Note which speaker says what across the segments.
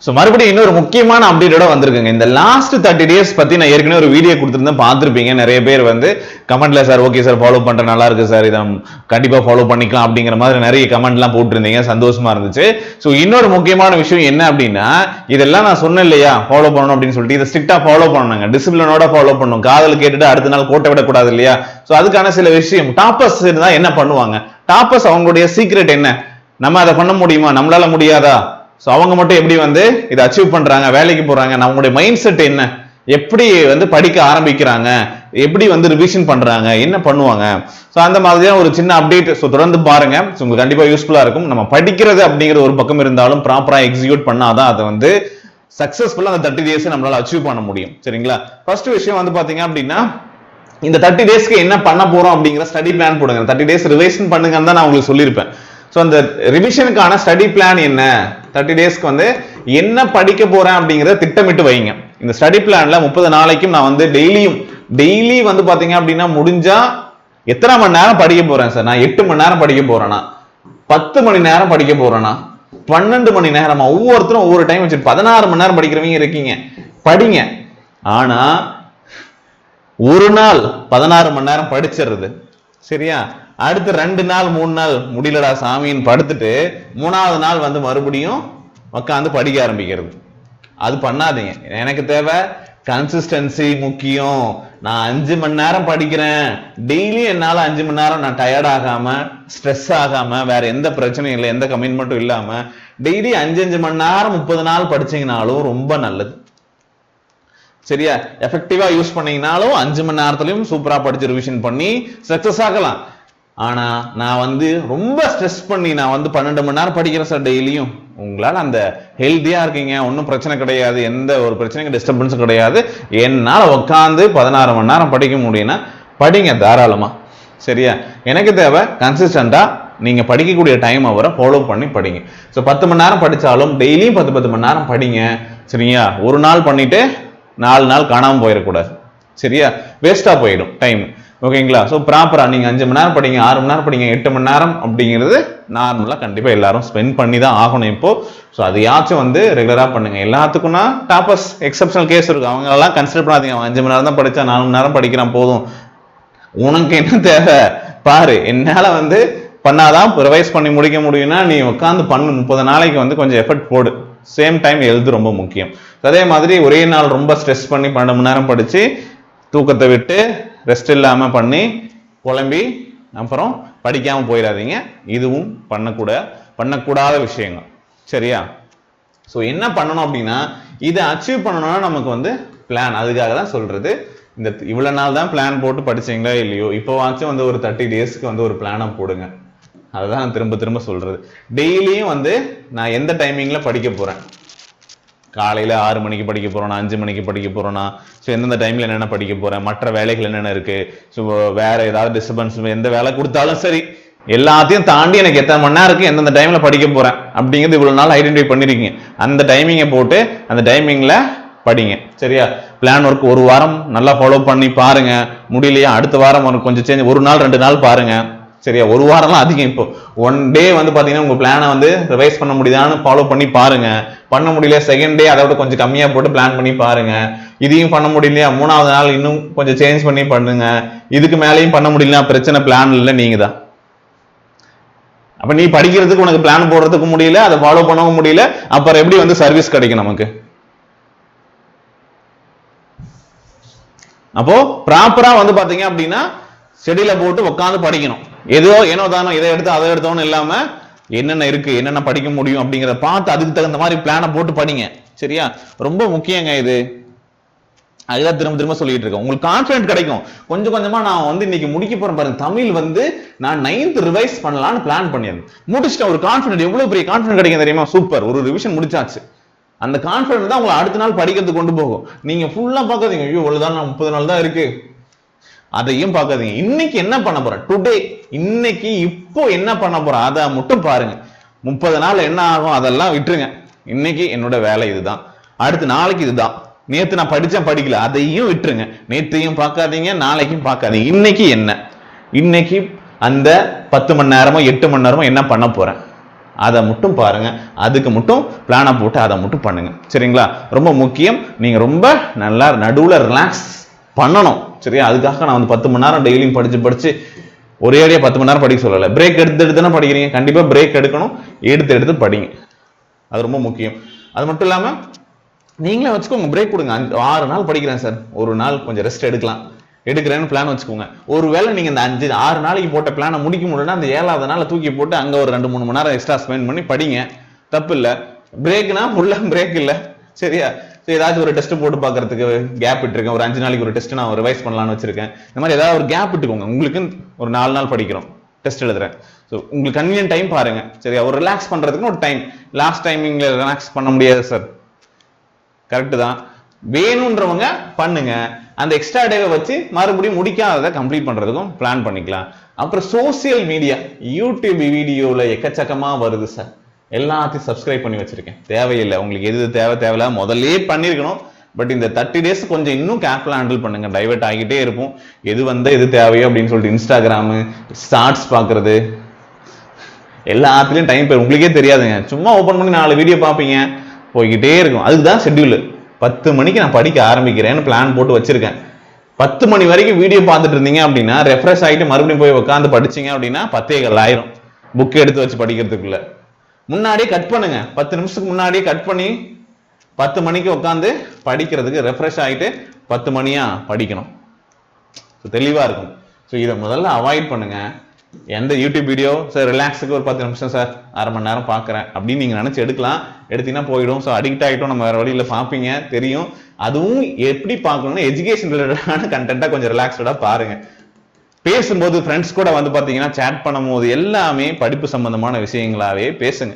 Speaker 1: So மறுபடியும் இன்னொரு முக்கியமான அப்டேட்டோட வந்திருக்குங்க. இந்த லாஸ்ட் 30 days பத்தி நான் ஏற்கனவே ஒரு வீடியோ கொடுத்துருந்தேன், பார்த்துருப்பீங்க. நிறைய பேர் வந்து கமெண்ட்ல சார் ஓகே சார் ஃபாலோ பண்ற நல்லா இருக்கு சார், இதை கண்டிப்பா ஃபாலோ பண்ணிக்கலாம் அப்படிங்கிற மாதிரி நிறைய கமெண்ட்லாம் போட்டுருந்தீங்க, சந்தோஷமா இருந்துச்சு. ஸோ இன்னொரு முக்கியமான விஷயம் என்ன அப்படின்னா, இதெல்லாம் நான் சொன்னேன் இல்லையா ஃபாலோ பண்ணணும் அப்படின்னு சொல்லிட்டு, இதை ஸ்ட்ரிக்டா ஃபாலோ பண்ணணுங்க, டிசிப்ளினோட ஃபாலோ பண்ணணும். காதல் கேட்டுட்டு அடுத்த நாள் கோட்டை விடக்கூடாது இல்லையா. ஸோ அதுக்கான சில விஷயம் டாப்பர்ஸ் இருந்தா என்ன பண்ணுவாங்க, டாப்பர்ஸ் அவங்களுடைய சீக்ரெட் என்ன, நம்ம அதை பண்ண முடியுமா, நம்மளால முடியாதா, சோ அவங்க மட்டும் எப்படி வந்து இதை அச்சீவ் பண்றாங்க, வேலைக்கு போறாங்க, நம்மளுடைய மைண்ட் செட் என்ன, எப்படி வந்து படிக்க ஆரம்பிக்கிறாங்க, எப்படி வந்து ரிவிஷன் பண்றாங்க, என்ன பண்ணுவாங்க. சோ அந்த மாதிரியான ஒரு சின்ன அப்டேட். சோ தொடர்ந்து பாருங்க, உங்களுக்கு கண்டிப்பா யூஸ்ஃபுல்லா இருக்கும். நம்ம படிக்கிறது அப்படிங்கிற ஒரு பக்கம் இருந்தாலும் ப்ராப்பரா எக்ஸிக்யூட் பண்ணாதான் அதை வந்து சக்சஸ்ஃபுல்லா அந்த 30 days நம்மளால அச்சீவ் பண்ண முடியும். சரிங்களா. ஃபர்ஸ்ட் விஷயம் வந்து பாத்தீங்க அப்படின்னா, இந்த 30 daysக்கு என்ன பண்ண போறோம் அப்படிங்கிற ஸ்டடி பிளான் போடுங்க. 30 days ரிவைஷன் பண்ணுங்கன்னு தான் நான் உங்களுக்கு சொல்லியிருப்பேன். ஸோ அந்த ரிவிஷனுக்கான ஸ்டடி பிளான் என்ன, 30 daysக்கு வந்து என்ன படிக்க போறேன் அப்படிங்கிறத திட்டமிட்டு வைங்க. இந்த ஸ்டடி பிளான்ல 30 நாளைக்கும் நான் வந்து டெய்லி வந்து பாத்தீங்க அப்படின்னா, முடிஞ்சா எத்தனை மணி நேரம் படிக்க போறேன் சார், நான் 8 மணி நேரம் படிக்க போறேனா, 10 மணி நேரம் படிக்க போறேனா, 12 மணி நேரமா, ஒவ்வொருத்தரும் ஒவ்வொரு டைம் வச்சு 16 மணி நேரம் படிக்கிறவங்க இருக்கீங்க, படிங்க. ஆனா ஒரு நாள் 16 மணி நேரம் படிச்சிருது, சரியா, அடுத்து 2 நாள் 3 நாள் முடியலடா சாமின்னு படுத்துட்டு 3வது நாள் வந்து மறுபடியும் உட்காந்து படிக்க ஆரம்பிக்கிறது. அது பண்ணாதீங்க. எனக்கு தேவை கன்சிஸ்டன்சி முக்கியம். நான் 5 மணி நேரம் படிக்கிறேன், டெய்லி என்னால 5 மணி நேரம் நான் டயர்ட் ஆகாம, ஸ்ட்ரெஸ் ஆகாம, வேற எந்த பிரச்சனையும் இல்லை, எந்த கமிட்மெண்ட்டும் இல்லாம டெய்லி 5 மணி நேரம் 30 நாள் படிச்சீங்கனாலும் ரொம்ப நல்லது. சரியா, எஃபெக்டிவா யூஸ் பண்ணீங்கனாலும் 5 மணி நேரத்திலையும் சூப்பரா படிச்சு ரிவிஷன் பண்ணி சக்சஸ் ஆகலாம். ஆனா நான் வந்து ரொம்ப ஸ்ட்ரெஸ் பண்ணி நான் வந்து 12 மணி நேரம் படிக்கிறேன் சார் டெய்லியும், உங்களால அந்த ஹெல்த்தியா இருக்கீங்க, ஒன்றும் பிரச்சனை கிடையாது, எந்த ஒரு பிரச்சனைக்கும் டிஸ்டர்பன்ஸும் கிடையாது, என்னால உட்காந்து 16 மணி நேரம் படிக்க முடியும்னா படிங்க தாராளமா. சரியா, எனக்கு தேவை கன்சிஸ்டண்டா நீங்க படிக்கக்கூடிய டைம் அவரை ஃபாலோ பண்ணி படிங்க. ஸோ 10 மணி நேரம் படிச்சாலும் டெய்லியும் 10 மணி நேரம் படிங்க. சரியா, ஒரு நாள் பண்ணிட்டு 4 நாள் காணாம போயிடக்கூடாது. சரியா, வேஸ்டா போயிடும் டைம். ஓகேங்களா. ஸோ ப்ராப்பரா நீங்க 5 மணி நேரம் படிங்க, 6 மணி நேரம் படிங்க, 8 மணி நேரம் அப்படிங்கிறது நார்மலா கண்டிப்பா எல்லாரும் ஸ்பெண்ட் பண்ணி தான் ஆகணும் இப்போ. ஸோ அதையாச்சும் வந்து ரெகுலரா பண்ணுங்க. எல்லாத்துக்கும்னா டாப்பர்ஸ் எக்ஸப்ஷனல் கேஸ் இருக்கு, அவங்க எல்லாம் கன்சிடர் பண்ணாதீங்க. 5 மணி நேரம் தான் படிச்சா 4 மணி நேரம் படிக்கிறான் போதும், உனக்கு என்ன தேவை பாரு, என்னால வந்து பண்ணாதான் ரிவைஸ் பண்ணி முடிக்க முடியும்னா நீ உட்காந்து பண்ணு. 30 நாளைக்கு வந்து கொஞ்சம் எஃபர்ட் போடு. சேம் டைம் எழுது ரொம்ப முக்கியம். அதே மாதிரி ஒரே நாள் ரொம்ப ஸ்ட்ரெஸ் பண்ணி 12 மணி நேரம் படிச்சு தூக்கத்தை விட்டு ரெஸ்ட் இல்லாம பண்ணி குழம்பி அப்புறம் படிக்காம போயிடாதீங்க. இதுவும் பண்ணக்கூடாத விஷயங்கள். சரியா. ஸோ என்ன பண்ணணும் அப்படின்னா, இதை அச்சீவ் பண்ணணும்னா நமக்கு வந்து பிளான், அதுக்காக தான் சொல்றது. இந்த இவ்வளவு நாள் தான் பிளான் போட்டு படிச்சீங்களா இல்லையோ, இப்போவாச்சும் வந்து ஒரு 30 daysக்கு வந்து ஒரு பிளானை போடுங்க. அதுதான் நான் திரும்ப சொல்றது. டெய்லியும் வந்து நான் எந்த டைமிங்ல படிக்க போறேன், காலையில 6 மணிக்கு படிக்க போறோம்னா, 5 மணிக்கு படிக்க போறோம்னா, ஸோ எந்தெந்த டைம்ல என்னென்ன படிக்க போறேன், மற்ற வேலைகள் என்னென்ன இருக்கு, ஸோ வேற ஏதாவது டிஸ்டர்பன்ஸ் எந்த வேலை கொடுத்தாலும் சரி, எல்லாத்தையும் தாண்டி எனக்கு எத்தனை மணி நேரம் இருக்கு, எந்தெந்த டைம்ல படிக்க போறேன் அப்படிங்கிறது இவ்வளவு நாள் ஐடென்டிஃபை பண்ணிருக்கீங்க. அந்த டைமிங்கை போட்டு அந்த டைமிங்ல படிங்க. சரியா, பிளான் ஒர்க் ஒரு வாரம் நல்லா ஃபாலோ பண்ணி பாருங்க. முடியலையா அடுத்த வாரம் கொஞ்சம் சேஞ்ச், ஒரு நாள் 2 நாள் பாருங்க. சரியா, ஒரு வாரம்லாம் அதிகம். இப்போ 1 டே வந்து பாத்தீங்கன்னா உங்க பிளானை வந்து ரிவைஸ் பண்ண முடியுதான்னு ஃபாலோ பண்ணி பாருங்க. பண்ண முடியல செகண்ட் டே அதோட கொஞ்சம் கம்மியா போட்டு பிளான் பண்ணி பாருங்க. இதையும் பண்ண முடியலையா 3வது நாள் இன்னும் கொஞ்சம் சேஞ்ச் பண்ணி பண்ணுங்க. இதுக்கு மேலேயும் பண்ண முடியல, பிரச்சனை பிளான் இல்லை, நீங்க தான். அப்ப நீ படிக்கிறதுக்கு உனக்கு பிளான் போடுறதுக்கு முடியல, அதை ஃபாலோ பண்ணவும் முடியல, அப்புறம் எப்படி வந்து சர்வீஸ் கிடைக்கும் நமக்கு? அப்போ ப்ராப்பரா வந்து பாத்தீங்க அப்படின்னா ஷெட்யூல போட்டு உட்காந்து படிக்கணும். ஏனோ தானோ இதை எடுத்து அதை எடுத்தோன்னு இல்லாம என்னென்ன இருக்கு, என்னென்ன படிக்க முடியும் அப்படிங்கிறத பார்த்து அதுக்கு தகுந்த மாதிரி பிளானை போட்டு படிங்க. சரியா, ரொம்ப முக்கியங்க இது. அதுதான் திரும்ப சொல்லிட்டு இருக்கேன். உங்களுக்கு கான்பிடன்ட் கிடைக்கும். கொஞ்சம் கொஞ்சமா நான் வந்து இன்னைக்கு முடிக்க போறேன் பாருங்க, தமிழ் வந்து நான் 9th ரிவைஸ் பண்ணலாம்னு பிளான் பண்ணியிருந்தேன், முடிச்சுட்டேன். ஒரு கான்பிடன்ட், எவ்வளவு பெரிய கான்பிடன்ட் கிடைக்கும் தெரியுமா? சூப்பர், ஒரு ரிவிஷன் முடிச்சாச்சு. அந்த கான்பிடன்ட் தான் உங்களை அடுத்த நாள் படிக்கிறதுக்கு கொண்டு போகும். நீங்க ஃபுல்லா பார்க்காதீங்க, ஐயோ இவ்வளவுதான், 30 நாள் தான் இருக்கு, அதையும் பார்க்காதீங்க. இன்னைக்கு என்ன பண்ண போறேன், டுடே, இன்னைக்கு இப்போ என்ன பண்ண போறேன், அதை மட்டும் பாருங்க. 30 நாள் என்ன ஆகும் அதெல்லாம் விட்டுருங்க. இன்னைக்கு என்னோட வேலை இதுதான், அடுத்து நாளைக்கு இதுதான், நேத்து நான் படிச்சேன் படிக்கல அதையும் விட்டுருங்க. நேற்றையும் பார்க்காதீங்க, நாளைக்கும் பார்க்காதீங்க. இன்னைக்கு என்ன, இன்னைக்கு அந்த 10 மணி நேரமோ 8 மணி நேரமோ என்ன பண்ண போறேன், அதை மட்டும் பாருங்க, அதுக்கு மட்டும் பிளானை போட்டு அதை மட்டும் பண்ணுங்க. சரிங்களா? ரொம்ப முக்கியம். நீங்க ரொம்ப நல்லா நடுவுல ரிலாக்ஸ் பண்ணணும். சரியா? அதுக்காக நான் வந்து 10 மணி நேரம் டெய்லியும் படிச்சு ஒரே அடியா 10 மணி நேரம் படிக்க சொல்லல. பிரேக் எடுத்து தானே படிக்கிறீங்க. கண்டிப்பா பிரேக் எடுக்கணும், எடுத்து படிங்க. அது ரொம்ப முக்கியம். அது மட்டும் இல்லாம நீங்களே வச்சுக்கோங்க, பிரேக் கொடுங்க. 6 நாள் படிக்கிறேன் சார், ஒரு நாள் கொஞ்சம் ரெஸ்ட் எடுக்கிறேன்னு பிளான் வச்சுக்கோங்க. ஒருவேளை நீங்க இந்த 6 நாளைக்கு போட்ட பிளானை முடிக்க முடியலன்னா அந்த 7வது நாள் தூக்கி போட்டு அங்க ஒரு 2-3 மணி நேரம் எக்ஸ்ட்ரா ஸ்பெண்ட் பண்ணி படிங்க. தப்பு இல்ல. பிரேக்னா ஃபுல்லா பிரேக் இல்ல. சரியா? ஏதாச்சும் ஒரு டெஸ்ட் போட்டு பாக்குறதுக்கு கேப் விட்டுருக்கேன், ஒரு 5 நாளைக்கு ஒரு டெஸ்ட் நான் ரிவைஸ் பண்ணலாம்னு வச்சிருக்கேன். இந்த மாதிரி ஏதாவது ஒரு கேப் விட்டுக்கோங்க. உங்களுக்கு ஒரு 4 நாள் படிக்கிறோம், டெஸ்ட் எழுதுறேன். ஸோ உங்களுக்கு கன்வீனியன்ட் டைம் பாருங்க. சரியா? ஒரு ரிலாக்ஸ் பண்றதுக்கு ஒரு டைம். லாஸ்ட் டைமிங்ல ரிலாக்ஸ் பண்ண முடியாது சார், கரெக்ட் தான். வேணும்ன்றவங்க பண்ணுங்க. அந்த எக்ஸ்ட்ரா டேவை வச்சு மறுபடியும் முடிக்காததை கம்ப்ளீட் பண்றதுக்கும் பிளான் பண்ணிக்கலாம். அப்புறம் சோசியல் மீடியா, யூடியூப் வீடியோல எக்கச்சக்கமா வருது சார். எல்லாத்தையும் சப்ஸ்கிரைப் பண்ணி வச்சிருக்கேன். தேவையில்லை. உங்களுக்கு எது தேவையில்ல முதல்ல பண்ணிருக்கணும். பட் இந்த 30 டேஸ் கொஞ்சம் இன்னும் கேர்ஃபுல்லா ஹேண்டில் பண்ணுங்க. டைவர்ட் ஆகிட்டே இருப்போம். எது வந்து எது தேவையோ அப்படின்னு சொல்லிட்டு இன்ஸ்டாகிராமு, ஷார்ட்ஸ் பாக்குறது, எல்லாத்துலயும் டைம் போய் உங்களுக்கே தெரியாதுங்க. சும்மா ஓபன் பண்ணி 4 வீடியோ பாப்பீங்க, போய்கிட்டே இருக்கும். அதுக்குதான் ஷெட்யூல். 10 மணிக்கு நான் படிக்க ஆரம்பிக்கிறேன்னு பிளான் போட்டு வச்சிருக்கேன். 10 மணி வரைக்கும் வீடியோ பார்த்துட்டு இருந்தீங்க அப்படின்னா ரெஃப்ரெஷ் ஆகிட்டு மறுபடியும் போய் உட்காந்து படிச்சீங்க அப்படின்னா 10:15 ஆயிரும் புக் எடுத்து வச்சு படிக்கிறதுக்குள்ள. முன்னாடியே கட் பண்ணுங்க. 10 நிமிஷத்துக்கு முன்னாடியே கட் பண்ணி 10 மணிக்கு உட்காந்து படிக்கிறதுக்கு ரெஃப்ரெஷ் ஆகிட்டு 10 மணியா படிக்கணும். தெளிவா இருக்கும். ஸோ இதை முதல்ல அவாய்ட் பண்ணுங்க. எந்த யூடியூப் வீடியோ சார் ரிலாக்ஸுக்கு ஒரு 10 நிமிஷம் சார், அரை மணி நேரம் பார்க்குறேன் அப்படின்னு நீங்கள் நினச்சி எடுத்தீங்கன்னா போயிடும். ஸோ அடிக்ட் ஆகிட்டோம், நம்ம வேறு வழியில் பார்ப்பீங்க, தெரியும். அதுவும் எப்படி பார்க்கணும்னா எஜுகேஷன் ரிலேட்டடான கண்டென்ட்டாக கொஞ்சம் ரிலாக்ஸ்டாக பாருங்க. பேசும்போது ஃப்ரெண்ட்ஸ் கூட வந்து பார்த்தீங்கன்னா சேட் பண்ணும்போது எல்லாமே படிப்பு சம்பந்தமான விஷயங்களாவே பேசுங்க.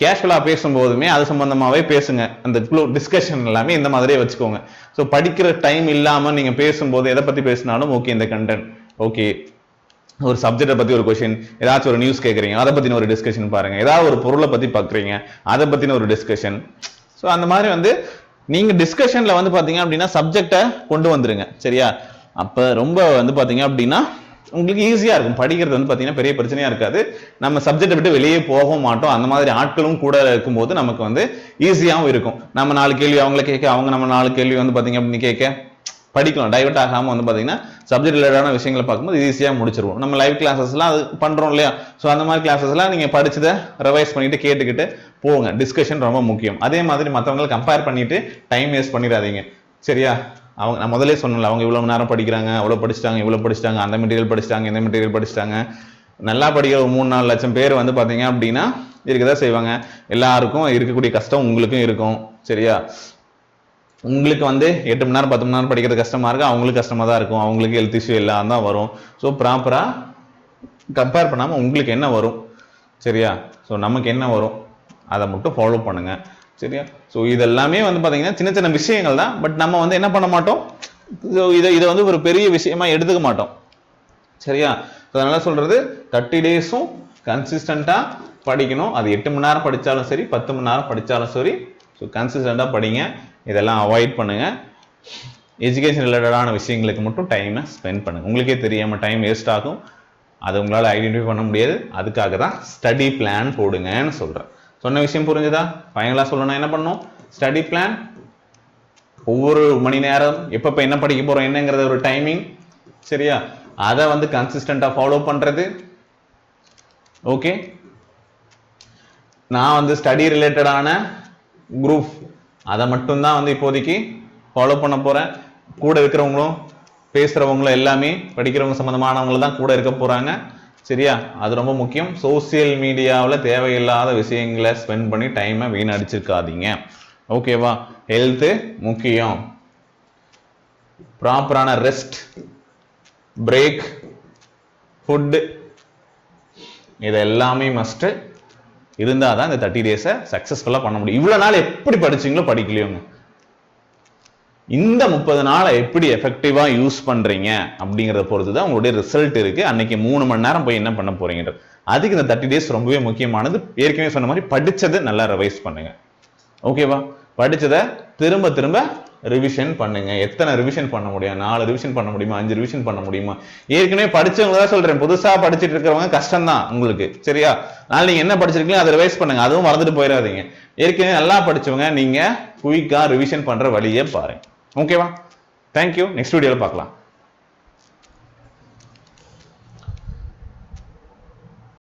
Speaker 1: கேஷுவலாக பேசும்போதுமே அது சம்பந்தமாகவே பேசுங்க. அந்த டிஸ்கஷன் எல்லாமே இந்த மாதிரியே வச்சுக்கோங்க. ஸோ படிக்கிற டைம் இல்லாமல் நீங்கள் பேசும்போது எதை பற்றி பேசினாலும் ஓகே, இந்த கண்டென்ட் ஓகே. ஒரு சப்ஜெக்டை பத்தி ஒரு கொஸ்டின், ஏதாச்சும் ஒரு நியூஸ் கேட்குறீங்க, அதை பத்தின ஒரு டிஸ்கஷன் பாருங்க. ஏதாவது ஒரு பொருளை பத்தி பார்க்குறீங்க, அதை பத்தின ஒரு டிஸ்கஷன். ஸோ அந்த மாதிரி வந்து நீங்க டிஸ்கஷன்ல வந்து பாத்தீங்க அப்படின்னா சப்ஜெக்டை கொண்டு வந்துருங்க. சரியா? அப்ப ரொம்ப வந்து பாத்தீங்க அப்படின்னா உங்களுக்கு ஈஸியா இருக்கும். படிக்கிறது வந்து பாத்தீங்கன்னா பெரிய பிரச்சனையா இருக்காது. நம்ம சப்ஜெக்டை விட்டு வெளியே போகவும் மாட்டோம். அந்த மாதிரி ஆட்களும் கூட இருக்கும்போது நமக்கு வந்து ஈஸியாகவும் இருக்கும். நம்ம 4 கேள்வி அவங்கள கேட்க, அவங்க நம்ம 4 கேள்வி வந்து பாத்தீங்க அப்படின்னு கேட்க படிக்கலாம். டைவர்ட் ஆகாம வந்து பாத்தீங்கன்னா சப்ஜெக்ட் ரிலேட்டடான விஷயங்களை பார்க்கும்போது ஈஸியா முடிச்சிருவோம். நம்ம லைவ் கிளாஸஸ்லாம் அது பண்றோம் இல்லையா? ஸோ அந்த மாதிரி கிளாஸஸ்லாம் நீங்க படிச்சதை ரிவைஸ் பண்ணிட்டு கேட்டுக்கிட்டு போங்க. டிஸ்கஷன் ரொம்ப முக்கியம். அதே மாதிரி மற்றவங்களை கம்பேர் பண்ணிட்டு டைம் வேஸ்ட் பண்ணிடாதீங்க. சரியா? அவங்க நான் முதலே சொன்னல, அவங்க இவ்வளவு நேரம் படிக்கிறாங்க, அவ்வளவு படிச்சுட்டாங்க, அந்த மெட்டீரியல் படிச்சுட்டாங்க, இந்த மெட்டீரியல் படிச்சுட்டாங்க. நல்லா படிக்கிற 3-4 லட்சம் பேர் வந்து பாத்தீங்க அப்படின்னா இருக்கதான் செய்வாங்க. எல்லாருக்கும் இருக்கக்கூடிய கஷ்டம் உங்களுக்கும் இருக்கும். சரியா? உங்களுக்கு வந்து 8 மணி நேரம் 10 மணி நேரம் படிக்கிறது கஷ்டமா இருக்கு, அவங்களுக்கு கஷ்டமா தான் இருக்கும். அவங்களுக்கு ஹெல்த் இஷ்யூ எல்லாம் தான் வரும். ஸோ ப்ராப்பரா கம்பேர் பண்ணாம உங்களுக்கு என்ன வரும், சரியா? ஸோ நமக்கு என்ன வரும் அதை மட்டும் ஃபாலோ பண்ணுங்க. சரியா? ஸோ இதெல்லாமே வந்து பாத்தீங்கன்னா சின்ன சின்ன விஷயங்கள் தான். பட் நம்ம வந்து என்ன பண்ண மாட்டோம், இதை வந்து ஒரு பெரிய விஷயமா எடுத்துக்க மாட்டோம். சரியா? அதனால சொல்றது 30 டேஸும் கன்சிஸ்டண்டா படிக்கணும். அது 8 மணி நேரம் படிச்சாலும் சரி, 10 மணி நேரம் படிச்சாலும் சரி. ஸோ கன்சிஸ்டண்டா படிங்க. இதெல்லாம் அவாய்ட் பண்ணுங்க. எஜுகேஷன் ரிலேட்டடான விஷயங்களுக்கு மட்டும் டைமை ஸ்பெண்ட் பண்ணுங்க. உங்களுக்கே தெரியாம டைம் வேஸ்ட் ஆகும். அதை உங்களால் ஐடென்டிஃபை பண்ண முடியாது. அதுக்காக தான் ஸ்டடி பிளான் போடுங்கன்னு சொல்றேன். சொன்ன விஷயம் புரிஞ்சுதா? ஃபைனலா சொல்லணும்னா என்ன பண்ணணும்? ஸ்டடி பிளான், ஒவ்வொரு மணி நேரம் எப்பப்ப என்ன படிக்க போறோம் என்னங்கிறது ஒரு டைமிங். சரியா? அதை வந்து கன்சிஸ்டண்டா ஃபாலோ பண்றது. ஓகே, நான் வந்து ஸ்டடி ரிலேட்டடான குரூப் அதை மட்டும்தான் வந்து இப்போதைக்கு ஃபாலோ பண்ண போறேன். கூட இருக்கிறவங்களும் பேசுறவங்களும் எல்லாமே படிக்கிறவங்க சம்பந்தமானவங்க தான் கூட இருக்க போறாங்க. சரியா? அது ரொம்ப முக்கியம். சோசியல் மீடியாவில் தேவையில்லாத விஷயங்களை ஸ்பெண்ட் பண்ணி டைமை வீணடிச்சிருக்காதீங்க. ஓகேவா? ஹெல்த் முக்கியம். ப்ராப்பரான ரெஸ்ட், பிரேக், ஃபுட், இது எல்லாமே மஸ்ட் இருந்தால் தான் இந்த 30 டேஸை சக்ஸஸ்ஃபுல்லாக பண்ண முடியும். இவ்வளோ நாள் எப்படி படிச்சீங்களோ படிக்கலையோங்க, இந்த 30 நாளை எப்படி எஃபெக்டிவா யூஸ் பண்றீங்க அப்படிங்கிறத பொறுத்து தான் உங்களுடைய ரிசல்ட் இருக்கு. அன்னைக்கு 3 மணி நேரம் போய் என்ன பண்ண போறீங்க, அதுக்கு இந்த 30 டேஸ் ரொம்பவே முக்கியமானது. ஏற்கனவே சொன்ன மாதிரி படிச்சதை நல்லா ரிவைஸ் பண்ணுங்க. ஓகேவா? படிச்சதை திரும்ப திரும்ப ரிவிஷன் பண்ணுங்க. எத்தனை ரிவிஷன் பண்ண முடியும்? 4 ரிவிஷன் பண்ண முடியுமா? 5 ரிவிஷன் பண்ண முடியுமா? ஏற்கனவே படிச்சவங்க தான் சொல்றேன், புதுசா படிச்சுட்டு இருக்கிறவங்க கஷ்டம் தான் உங்களுக்கு, சரியா? அதனால நீங்க என்ன படிச்சிருக்கீங்களோ அதை ரிவைஸ் பண்ணுங்க, அதுவும் மறந்துட்டு போயிடாதீங்க. ஏற்கனவே நல்லா படிச்சவங்க நீங்க குயிக்கா ரிவிஷன் பண்ற வழியே பாருங்க. ஓகேவா? தேங்க்யூ. நெக்ஸ்ட் வீடியோல பார்க்கலாம்.